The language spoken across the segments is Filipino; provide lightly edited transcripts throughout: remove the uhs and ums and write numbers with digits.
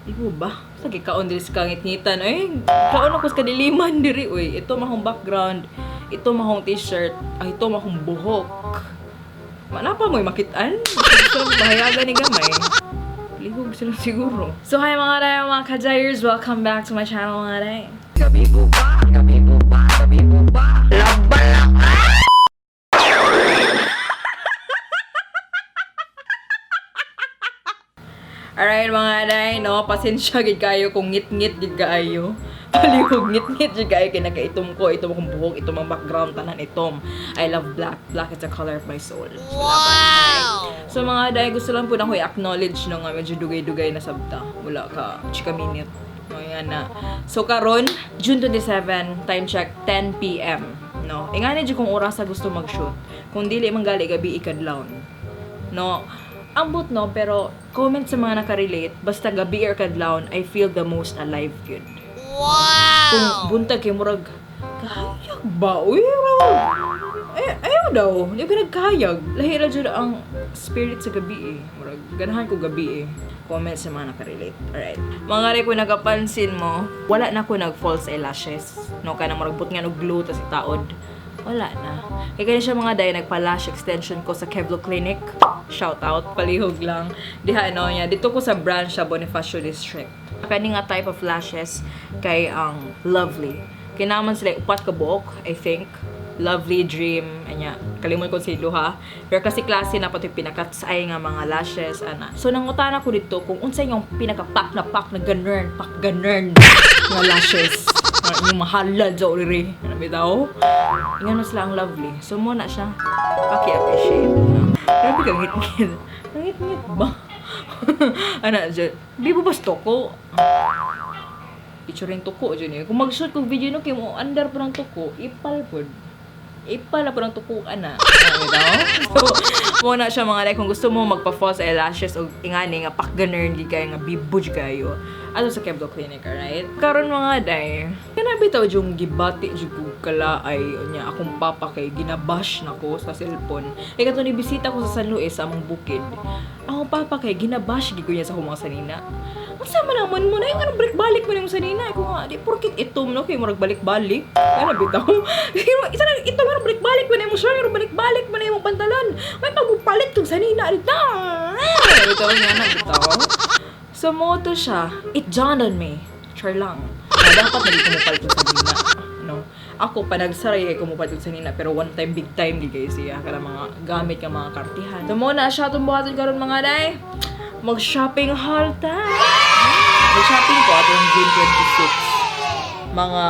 Ibo ba? Sa gikaon diri sa kangit-ngitan. Ay, kaon ako sa kadiliman diri. Uy, ito mahong background. Ito mahong t-shirt. Ay, ito mahong buhok. Manapa mo'y makitaan? So, bahayagan ni gamay. Lihog sila siguro. So, hi mga day, mga kajayers. Welcome back to my channel mga day. Gabi po ba? Gabi po ba? Gabi po ba? Laban lang! Alright mga day, no? Pasensya gid kayo kung ngit-ngit gid kayo. Palihog ngit-ngit gid kayo kay nagaitom ko. Itom akong buhok, itom ang background, tanan itom. I love black. Black is the color of my soul. Wow! So mga day, gusto lang po na ko i-acknowledge no nga medyo dugay-dugay na sabta. Wala ka, chika minute. No, yan na. So karon, June 27, time check 10 p.m. No? Ingani dyan kung oras sa gusto mag-shoot. Kung dili manggali gabi ikadlawon. No? Ambot no, pero comment sa mga nakarelate, basta gabi or kadlawon, I feel the most alive yun. Wow! Kung buntag kay murag, kahayag ba? Uy, ayaw daw. Hindi ko nagkahayag. Lahira dyan ang spirit sa gabi eh. Murag, ganahan ko gabi eh. Comment sa mga nakarelate. Alright. Mga rin kung nagapansin mo, wala na ko nag-false eyelashes. No, kaya na maragbot nga no glue, tas itaod. Wala na. Kaya kaya siya mga day, nagpa-lash extension ko sa Kevlo Clinic. Shout out, palihog lang. Diha, ano niya, dito ko sa branch sa Bonifacio District. Kani nga type of lashes kay ang Lovely. Kinaman sila upat ka buok, I think. Lovely, Dream, anya. Kalimon ko si Luha. Pero kasi klase na pati pinakatsay nga mga lashes, ana. So, nangutan ako dito kung unsay yung pinaka-pack na ganern nga lashes. Yung mahalal sa uriri. Ano bitaw? Ingano sila ang Lovely. So, muna siya paki-appreciate. Grabe kang ngit-ngit. Ngit-ngit ba? Ano, dyan. Di ba bas toko? Itsura yung toko dyan eh. Kung mag-shoot kong video no, kaya mo under po ng toko, ipal po. Ipal na po ng toko ka na. Ano bitaw? So, muna siya mga like, kung gusto mo magpa-false eyelashes o ingani nga pak-ganern, di kayo nga bibuj kayo. Ato sa Kevlo Clinic, alright? Karon mga day, kanabitaw yung gibati yung kala ay niya akong papa kay ginabash na ko sa cellphone. E kato ni bisita ko sa San Luis sa among bukid. Akong papa kay ginabash gid ko niya sa akong mga sanina. Unsa man naman mo na yung anong balik mo na yung sanina? Ako nga, di porkit itom no kay murag balik-balik. Kaya bitaw. Isa na ito nga balik-balik mo na yung short, balik-balik mo na yung pantalon. May pagpalit tong sanina dito. Bitaw nga na bitaw. So, moto siya, it dawned on me, char lang, na dapat naging kumupalit yung sanina, no? Ako, pa nagsaray ay kumupalit yung sanina, pero one time, big time, di kayo siya, kaya mga gamit ka mga kartihan. So, muna siya itong buhatin karon mga day, mag-shopping haul time! Mag-shopping ko atong June 26, mga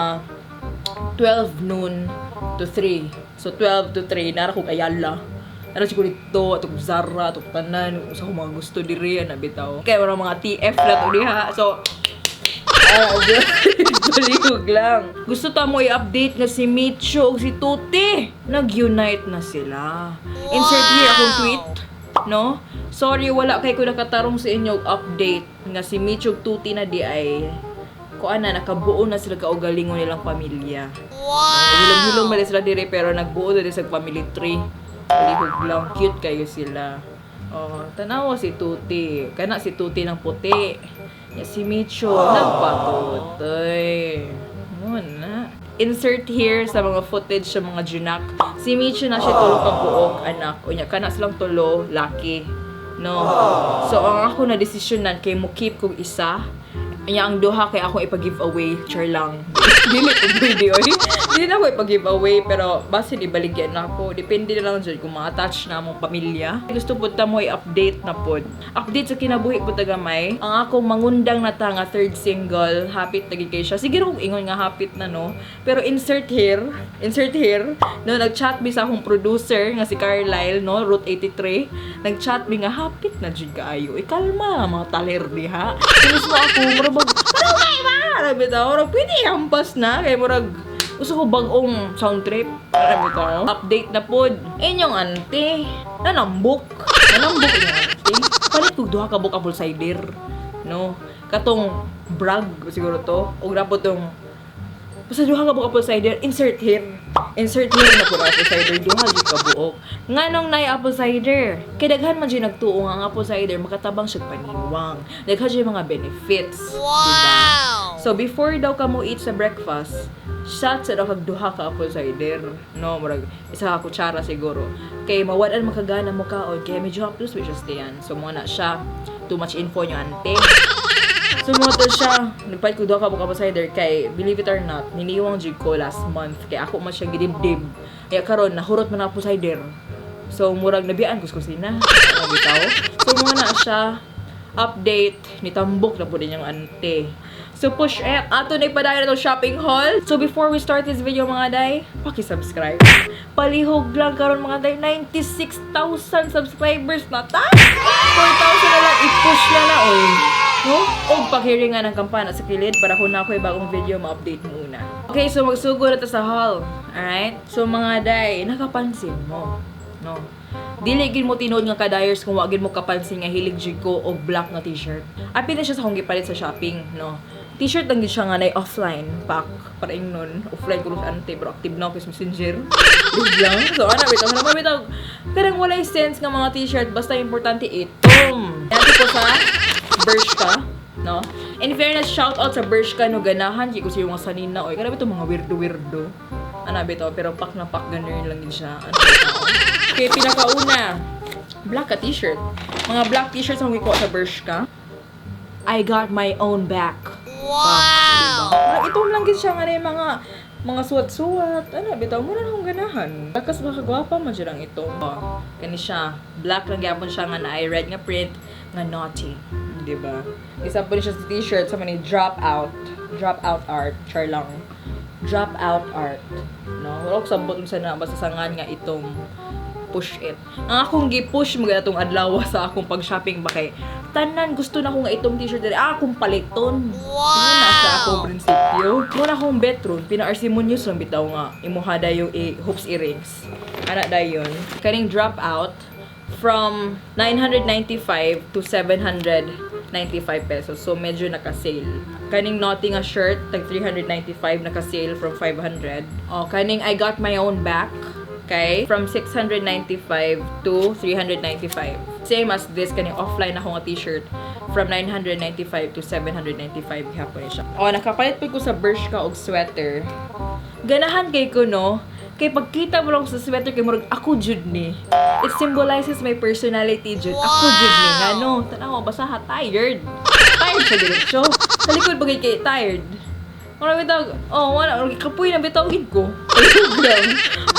12 noon to 3. So, 12 to 3, nara kong ayala. Ano siguro dito, atong Zara, atong tanan, sa mga gusto diri, nabitaw. Kaya mga TF na to diha. So, balihog lang. Gusto ta mo i-update nga si Micho o si Tuti. Nag-unite na sila. Insert here akong tweet, no? Sorry, wala kay ko nakatarong sa inyo update nga si Micho o Tuti na di ay kuan na nakabuo na sila kaugalingon nilang pamilya. Wow! Hilong-hilong mali sila diri pero nagbuo na din sa family tree. Palihog lang, cute kayo sila. Oh, tanawa si Tuti. Kana si Tuti ng puti. Ya si Micho nagpatutoy. Muna. Insert here sa mga footage sa mga junak. Si Micho na siya tulo ka buok anak. Unya kana silang tulo laki. No. So ang ako na desisyonan kay mo keep kog isa. Anya ang duha kay ako ipa-giveaway, char lang. Dili ko video eh. Dili na ako ipa-giveaway pero base di baligyan na ako. Depende na lang dyan kung ma-attach na mong pamilya. Gusto po ta mo i-update na po. Update sa kinabuhi po tagamay. Ang ako mangundang na ta nga third single, hapit na gid kay siya. Siguro kung ingon nga hapit na no. Pero insert here, no, nag-chat mi sa akong producer nga si Carlisle, no, Route 83. Nag-chat mi nga hapit na jud kaayo. Ikalma mga taler diha. Kinis mo ako, murag, okay ba? Arabi ta, murag, pwede hampas na. Kaya murag, gusto ko bagong sound trip. Arabi ta, update na pod. Inyong ante, nanambok inyong ante. Palit kong duha ka book apple cider. No? Katong brag, siguro to. O grapo tong Basta duha ka buok apple cider, insert here. Insert here na po apple cider, duha jud ka buok. Nganong nay apple cider? Kay daghan man jud nagtuo nga ang apple cider makatabang siya paniwang. Daghan jud mga benefits. Diba? So before daw ka mo eat sa breakfast, shot sa daw kag duha ka apple cider. No, murag isa ka kutsara siguro. Kay mawad-an makagana mo kaon, kay medyo haplos which is yan. So mo na siya. Too much info nyo ante. Sumoto siya. Nagpalit ko duha ka buok apple cider kay believe it or not, niniwang jud ko last month kay ako man siya gidibdib. Kaya karon nahurot man apple cider. So murag nabiyaan ko sa kusina. Ano bitaw? So mo na siya update ni tambok na po din yung ante. So push it. Ato na ipadayon na itong shopping haul. So before we start this video mga day, paki-subscribe. Palihog lang karon mga day. 96,000 subscribers na ta. 4,000 na lang. I-push na na oy. No? O paghiringan ng kampana sa kilid para kung na ako'y bagong video ma-update muna. Okay, so magsugo na ta sa haul. Alright? So mga day, nakapansin mo. No? Dili gid mo tinuod nga kadayers kung wa gid mo kapansin nga hilig jud ko og black nga t-shirt. Apil na siya sa akong gipalit sa shopping, no. T-shirt lang gid siya nga nay offline pack para ingnon. Offline ko sa ante bro active na ako sa Messenger. Biglang. So ana bitaw. Karang walay sense nga mga t-shirt basta importante itom. Yan ko sa Bershka, no. In fairness, shout out sa Bershka no ganahan kay ko sa mga sanina oy. Kana bitaw mga weirdo. Ana bitaw pero pack na pack ganun lang din siya. Ano bitaw? Okay, pinakauna, black ka t-shirt. Mga black t-shirts ang wiko sa Bershka. I got my own back. Wow! Diba? Ito lang gid siya nga na mga suwat-suwat. Ano, bitaw mo na akong ganahan. Bakas makagwapa man siya lang ito. Kani siya, black lang gyapon siya nga na red nga print nga naughty. Diba? Isa po niya sa t-shirt sa mga drop out art. Char lang. Drop out art. No? Wala ko sabot sa na basta sangan nga itong push it. Ang akong gi-push mga itong adlaw sa akong pag-shopping ba kay tanan gusto na ko nga itong t-shirt diri akong paliton. Wow! Na sa akong prinsipyo. Muna akong betron, pina-arsimonious lang bitaw nga imuhada yung hoops earrings. Ana dayon. Kaning drop out from 995 to 795 pesos. So medyo naka-sale. Kaning naughty nga shirt tag 395 naka-sale from 500. Oh, kaning I got my own back. Okay? From 695 to 395. Same as this, kaning offline ako nga t-shirt. From 995 to 795 gihapon siya. Oh, nakapalit po ko sa Bershka og sweater. Ganahan kay ko, no? Kay pagkita mo lang sa sweater, kay murag ako jud ni. It symbolizes my personality jud. Ako jud ni. Nga, no? Tanaw, basta tired. Tired sa diretsyo. Sa likod bagay kay tired. Wala bitaw, wala, kapoy na bitawin ko.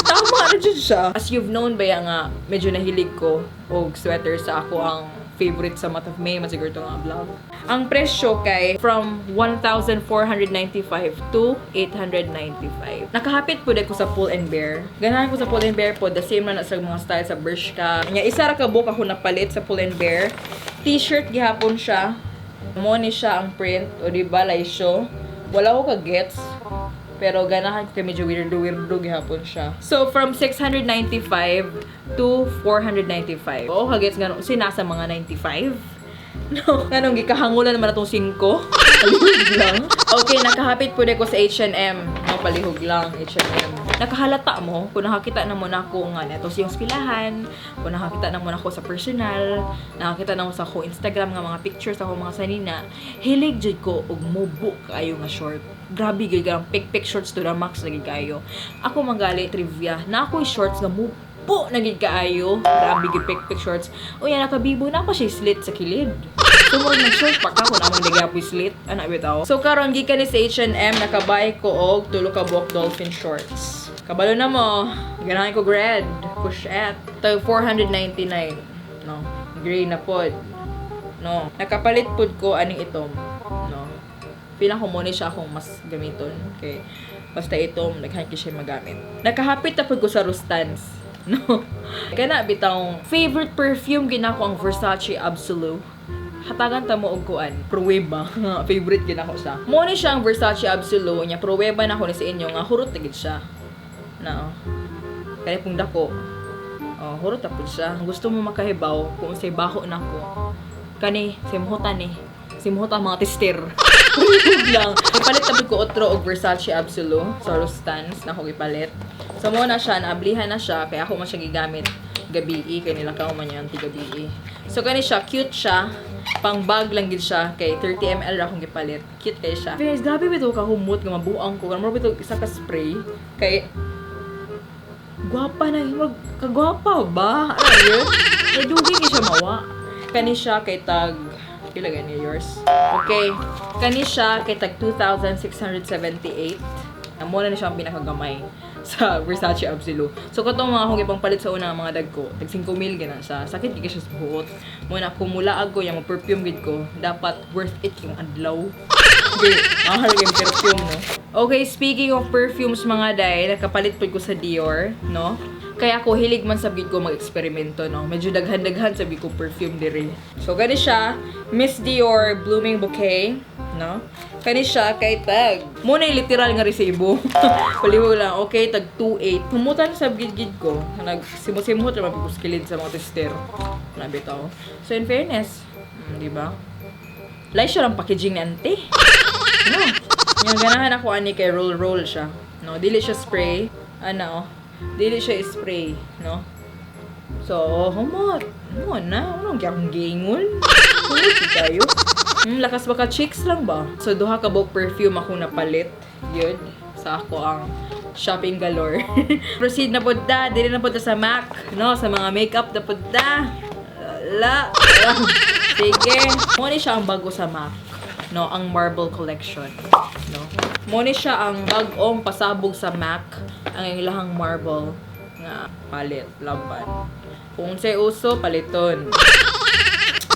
Tama na dyan siya. As you've known ba nga, medyo nahilig ko og sweater sa ako ang favorite sa month of May, masiguro ito nga vlog. Ang presyo kay from 1,495 to 895. Nakahapit po ko sa Pull and Bear. Ganahan ko sa Pull and Bear po, the same na sa mga style sa Bershka. Kanya isa ra ka book ako napalit sa Pull and Bear. T-shirt gihapon siya. Mo ni siya ang print, o diba, laisyo. Wala ko ka-gets. Pero ganahan ko kay medyo weirdo gihapon siya. So, from 695 to 495. Oo, kagets gano'n. Sinasa mga 95. No, ganong gikahangulan naman atong 5. Palihog lang. Okay, nakahapit po ko sa H&M. No, palihog lang, H&M. Nakahalata mo, kung nakakita na mo na ako nga neto sa iyong skilahan, kung nakakita na mo na ako sa personal, nakakita na mo sa ako Instagram nga mga pictures ako mga sanina, hilig jud ko og mubo kayo nga short. Grabe gid ang pick shorts to the max lagi kayo. Ako manggali trivia, na ako'y shorts nga mubo na gid kaayo. Grabe gid pick shorts. O yan nakabibo na pa siya slit sa kilid. So mo nag-short pa ka kung among nagapoy slit, ana bitaw. So karon gikan ni sa H&M nakabay ko og tulo ka buok dolphin shorts. Kabalo na mo, ganahan ko red, push at. Tag 499. No, gray na pod. No, nakapalit pod ko aning itom. No. Pinakakumuni siya akong mas gamiton. Okay. Basta itom, naghanki siya magamit. Nakahapit na pod ko sa Rustans. No. Kana bitang favorite perfume ginako ang Versace Absolute. Hatagan ta mo og kuan, Prueba. Favorite ginako siya. Mo ni siya ang Versace Absolute nya Prueba na ko ni sa inyo nga hurot gid siya. Na. Kaya pong dako. Oh, hurot ta pud siya. Gusto mo makahibaw kung say baho nako. Kani simhutan ni. Simhutan mga tester. Palihog lang. Ipalit na ko otro og Versace Absolute sa Rustans na ako ipalit. So mo na siya, naablihan na siya kaya ako man siya gigamit gabi kay nila ka man yan ti gabi. So kani siya, cute siya. Pang bag lang gid siya kay 30 ml ra akong gipalit. Cute kay siya. Guys, grabe bito ka humot nga mabuang ko. Ano bito isa ka spray kay gwapa na yun. Kagwapa ba? Ano yun? Kaya dugay siya mawa. Kani siya kay tag pila gani yours? Okay. Kani siya kay tag 2,678. Amo na siya ang pinakagamay sa Versace Absolute. So katong mga akong ipang palit sa una mga dag ko, tag 5,000 gina siya. Sakit gid siya sa buhot. Muna kumula ako yung perfume gid ko, dapat worth it yung adlaw. Okay, mahal yung perfume, no? Okay, speaking of perfumes mga day, nakapalit po ko sa Dior, no? Kaya ako hilig man sabid ko mag-eksperimento, no? Medyo daghan-daghan sabi ko perfume diri. So gani siya, Miss Dior Blooming Bouquet, no? Kani siya kay tag. Muna yung literal nga resibo. Paliwo lang, okay, tag 2.8. Pumutan sa gid-gid ko. Nagsimot-simot naman ko skilid sa mga tester. Nabitaw. So in fairness, di ba? Lai siya lang packaging ni ante. No. Yung ganahan ako ani kay roll siya. No, dili siya spray. Ano, dili siya spray, no? So, humot. Ano na? Anong gyang gingol? Humot kayo. Lakas baka chicks lang ba? So, duha ka buok perfume ako napalit. Yun. Sa ako ang shopping galore. Proceed na po da. Dili na po da sa MAC. No? Sa mga makeup na po da. Sige. Muna siya ang bago sa MAC. No? Ang Marble Collection. No? Muna siya ang bagong pasabog sa MAC. Ang ilahang marble nga palit. Laban. Kung sa'y uso, paliton.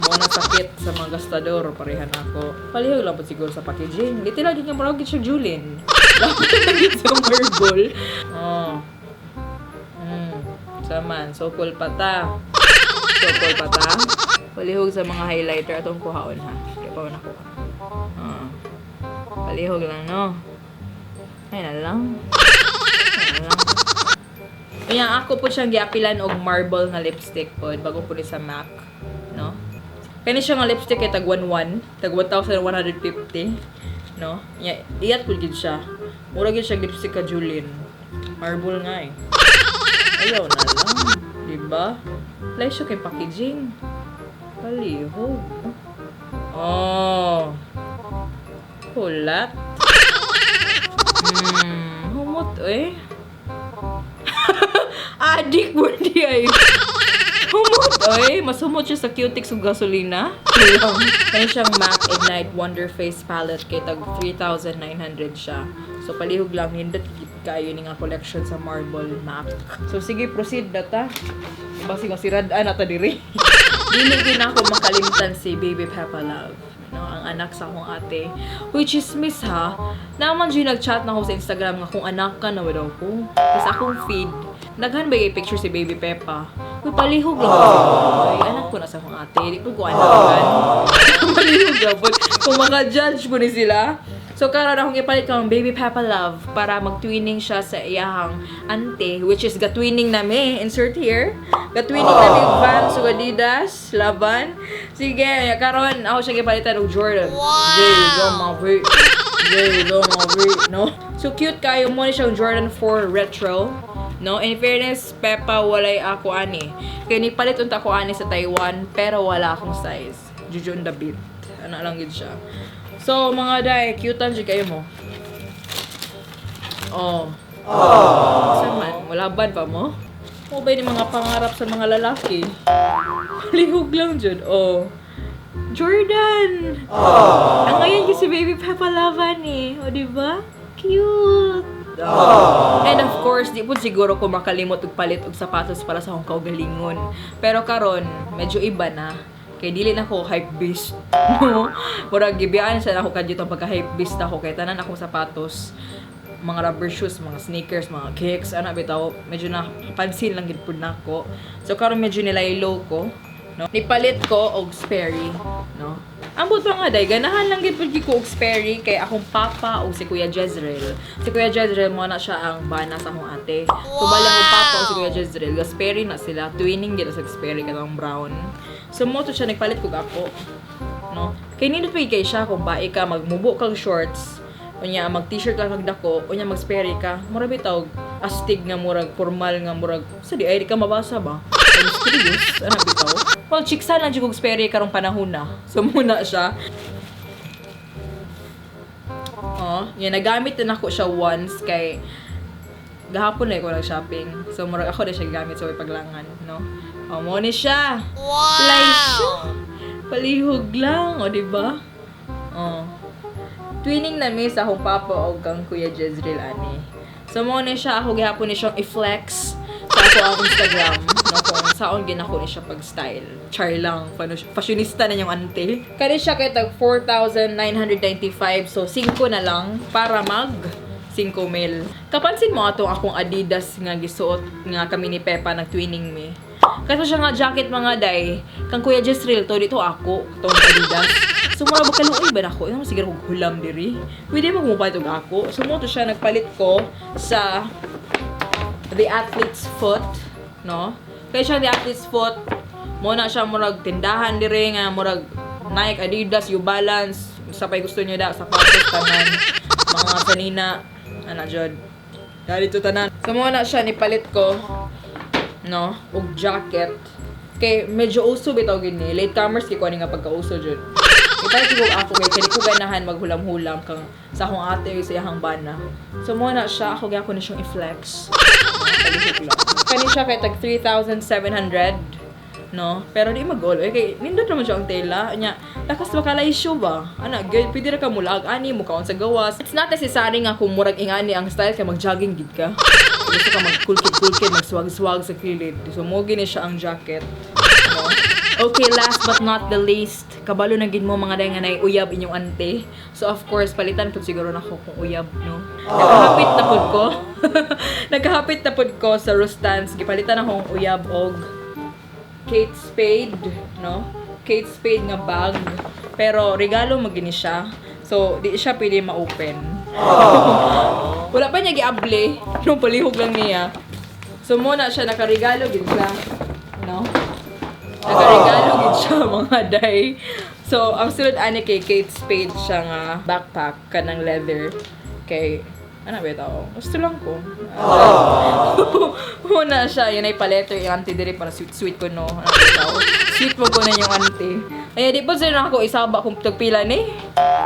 Muna sakit sa mga gastador, parehan ako. Palihog lang po siguro sa packaging. Literal, di nga maragit siya Julin. Dapat nagit sa marble. Oh. Saman, so cool pa ta. So cool pa ta. Palihog sa mga highlighter atong kuhaon ha. Kaya pa na kuha. Palihog lang, no? Ay na lang. Kaya ako po siyang giapilan og marble na lipstick po bago po ni sa MAC, no? Kani siya nga lipstick kay tag 1,100, tag 1,150, no? Iyat po gid siya. Mura gid siya lipstick ka Julin. Marble nga eh. Ayaw na lang, di ba? Lay siya kay packaging. Palihog. Oh. Hulat. Humot eh. Adik mo di ay. Humot ay. Mas humot siya sa Cutix ug gasolina. Kaya siyang MAC Ignite Wonder Face Palette kay tag 3,900 siya. So palihog lang hindot kayo ni nga collection sa Marble MAC. So sige, proceed na ta. Basi nga sirad-an na ta diri. Dili din ako makalimtan si Baby Peppa Love. No, ang anak sa akong ate. Which is miss ha. Naman dyan nag-chat na ako sa Instagram nga kung anak ka na daw ko. Tapos akong feed. Naghan ba yung picture si Baby Peppa? Uy, palihog lang ako. Ay, anak ko na sa akong ate. Di ko anakan. Palihog lang po. Kung maka-judge po ni sila. So, karon akong ipalit kang Baby Peppa Love para mag-twinning siya sa iyahang ante, which is gatwinning nami. Insert here. Gatwinning nami Vans ug Adidas, laban. Sige, karon ako siya gipalitan og Jordan. Wow! Jay, no? So, cute kayo mo ni siyang Jordan 4 Retro. No? In fairness, Peppa, walay ako ani. Kaya nipalit unta ko ani sa Taiwan, pero wala akong size. Jujun the beat. Ano lang gid siya. So, mga day, cute-an siya kayo mo. Oh. Saan man? Malaban pa mo? O ba yung mga pangarap sa mga lalaki? Lihog lang dyan. Oh. Jordan! Ang ngayon si Baby Peppa Lavan eh. O, diba? Cute! And of course, di po siguro ko makalimot og palit og sapatos para sa akong kaugalingon. Pero karon medyo iba na. Kay dili na ko hype beast. No? Murag gibiyaan sa ako kadto pagka-hype beast ako kay tanan akong sapatos, mga rubber shoes, mga sneakers, mga kicks, ana bitaw, medyo na pansin lang gid pud nako. So karon medyo nilaylo ko, no? Nipalit ko og Sperry, no? Ambot pa nga day, ganahan lang gid pud ko og Sperry kay akong papa og si Kuya Jezreel. Si Kuya Jezreel mo na siya ang bana sa akong ate. So balang ang papa og si Kuya Jezreel, ga Sperry na sila, twinning gid sa Sperry kanang brown. So mo to siya nagpalit kog ako. no? Kay nindot pa kay siya kung bae ka magmubo kag shorts, unya mag t-shirt ka kag dako, unya mag sperry ka, mura bitaw astig nga murag formal nga murag sa di ay di ka mabasa ba? Ay serious, ano bitaw? Well, chiksa lang jud kog sperry karong panahon na. So muna siya. Oh, yan nagamit din ako siya once kay gahapon na ako nag-shopping. So murag ako na siya gamit sa paglangan, no? Oh, mo ni siya. Wow. Like siya. Palihog lang, o di ba? Oh. Twinning na mi sa akong papa o kang Kuya Jezreel ani. So mo ni siya ako gihapon ni siyang i-flex sa akong Instagram, no, kung saon ginako ni siya pag-style. Char lang, fashionista na yung ante. Kani siya kay tag 4,995, so 5 na lang para mag 5,000. Kapansin mo ato akong Adidas nga gisuot nga kami ni Pepa nag-twinning mi. Kasi siya nga jacket mga day, kang Kuya Jezreel to dito ako, tong Adidas. So mura ba kaluoy ba nako? Imo siguro kog hulam diri. Pwede mo kumupay tog ako. So mo to siya nagpalit ko sa The Athlete's Foot, no? Kaya siya The Athlete's Foot, mo na siya murag tindahan diri nga murag Nike, Adidas, New Balance, sa pay gusto niyo da, sapatos tanan, mga sanina, ana jud. Dali to tanan. So mo na siya nipalit ko, no? Og jacket. Kay medyo uso bitaw gini. Latecomers kay ko ani nga pagka-uso jud. Ipalit ko ako kay kani ko ganahan maghulam-hulam kang sa akong ate sa iyang bana. So mo na siya ako gyapon ni siyang i-flex. Kani siya kay tag 3,700, no? Pero di mag-all. Kay nindot naman siya ang tela. Nya, lakas ba kala issue ba? Ana, pwede ra ka mulag ani mo kaon sa gawas. It's not necessary nga kung murag ingani ang style kay mag-jogging gid ka. Gusto ka mag-kulkit-kulkit, mag-swag-swag sa kilid. So mo gini siya ang jacket. No? Okay, last but not the least, kabalo na gid mo mga day nga nay uyab inyong ante. So of course, palitan pud siguro nako kung uyab, no. Nakahapit na pud ko. Nakahapit na pud ko sa Rustans, gipalitan akong uyab og Kate Spade, no. Kate Spade nga bag. Pero regalo magini siya. So di siya pwede ma-open. Wala pa niya giable, no palihog lang niya. So muna siya nakaregalo gid siya, no. Nakaregalo gid siya mga day. So, ang sulod ani kay Kate Spade siya nga backpack kanang leather. Kay ano ba ito? Gusto lang ko. Muna siya, yun ay paleto yung auntie diri para sweet ko no. Ano ba ito? Sweet mo ko na yung auntie. Ay, di po sila ako isaba kung tagpila ni.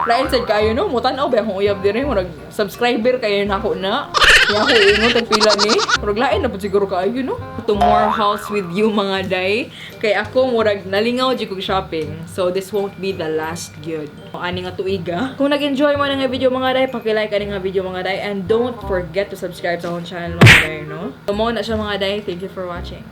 Lain sad kayo no, mutanaw ba akong uyab diri, murag subscriber kayo na ako na. Kaya ako ingon tagpila ni. Murag lain na po siguro kayo no. To more house with you mga day. Kay ako murag nalingaw di kog shopping. So this won't be the last gyud. Ani nga tuiga. Kung nag-enjoy mo na nga video mga day, paki-like ani nga video mga day and don't forget to subscribe sa akong channel mga day no. So mo na siya mga day. Thank you for watching.